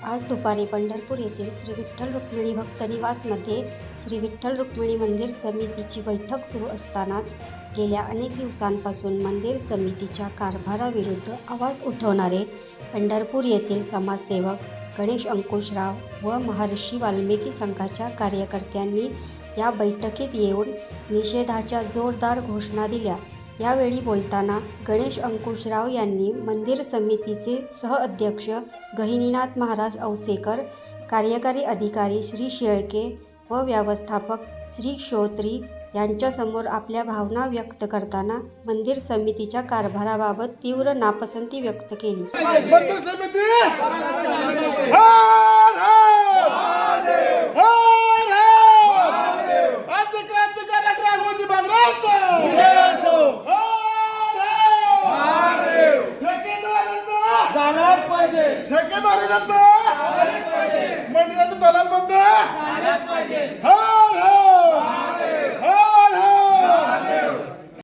आज दुपारी पंढरपूर येथील श्री विठ्ठल रुक्मिणी भक्त निवासमध्ये श्री विठ्ठल रुक्मिणी मंदिर समितीची बैठक सुरू असतानाच गेल्या अनेक दिवसांपासून मंदिर समितीच्या कारभाराविरुद्ध आवाज उठवणारे पंढरपूर येथील समाजसेवक गणेश अंकुशराव व महर्षी वाल्मिकी संघाच्या कार्यकर्त्यांनी या बैठकीत येऊन निषेधाच्या जोरदार घोषणा दिल्या। यावेळी बोलताना गणेश अंकुशराव यांनी मंदिर समितीचे सहअध्यक्ष गहिनीनाथ महाराज औसेकर, कार्यकारी अधिकारी श्री शेळके व व्यवस्थापक श्री श्रोत्री यांच्यासमोर आपल्या भावना व्यक्त करताना मंदिर समितीच्या कारभाराबाबत तीव्र नापसंती व्यक्त केली। मंदिर समिती ठेकेदारी रद्द